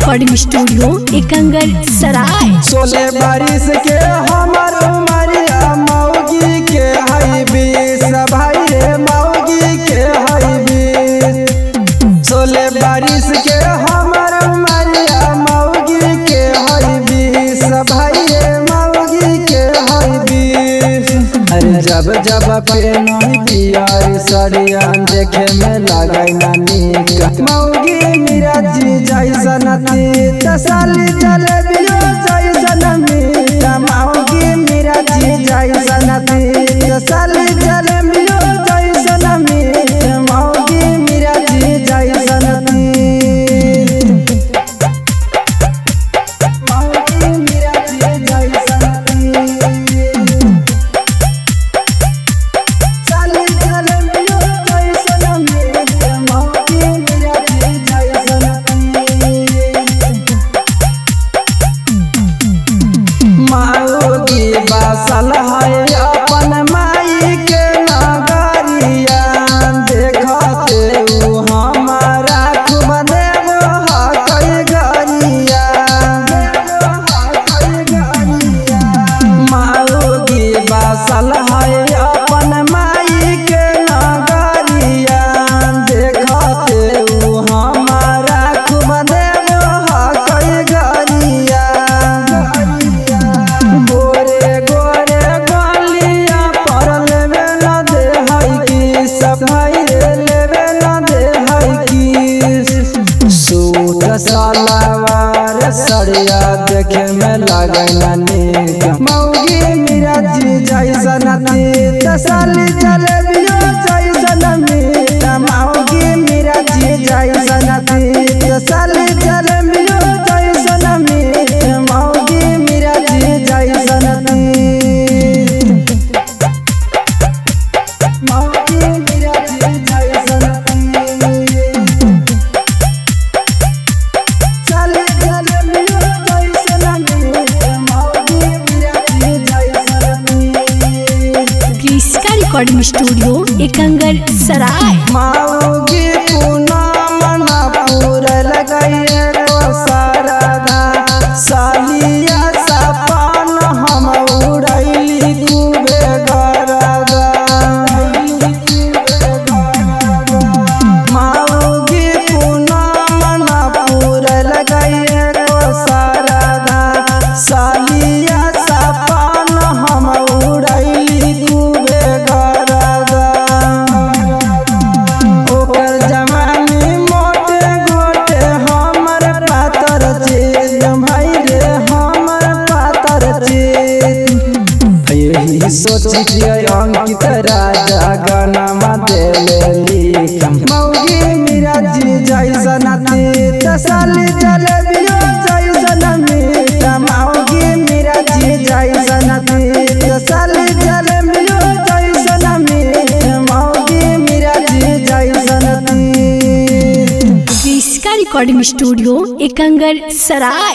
Recording studio Ekangar सराय। 16 बारिश के हमर उमरिया मौगी के हई 20 भाई रे मौगी के हई 20। 16 बारिश के हमर उमरिया मौगी के हई 20 भाई रे मौगी के हई 20। अरे जब जब पेनही पियर सरिया देखे में लगे नीक मौगी मेरा जी जैसन तसाली जलेबियो जैसन मीठा मौगी मेरा जी जैसन तसाली जलेबियो जैसन मीठा मौगी मेरा जी जैसन मौगी मेरा जी जैसन बसल है अपन माई के नगरिया देखते हमारा खूब देव हकई गरिया मौगी बसल है अपन माई के नगरिया देखते हमारा खूब देव हकई गरिया। सलवार सड़िया देखे में लगे नीक मौगी मेरा जी जैसन तसाली जलेबियो जैसन मीठा मौगी मेरा जी जैसन तसाली जलेबियो जैसन मीठा मौगी मेरा जी जैसन मौगी मेरा जी जैसन। रिकॉर्डिंग स्टूडियो एकंगर सराय। मौगी पूनम पूर लगाइए सारदा सालिया सपन हम उड़ैली खूबे गरदा। मौगी पूनम पूर लगाइए सारदा सालिया सपन हम उड़ैली खूबे गरदा। ओकर जवानी मोटे गोटे हमर पातर चीज भाई रे हमर पातर चीज। यही सोचिए अंकित राजा गाना देले लिख मौगी मेरा जी जैसन तसाली जलेबियो जैसन मीठा मौगी मेरा जी जैसन तसाली जलेबियो जैसन मीठा मौगी मेरा जी जैसन। रिकॉर्डिंग स्टूडियो एकंगर सराय।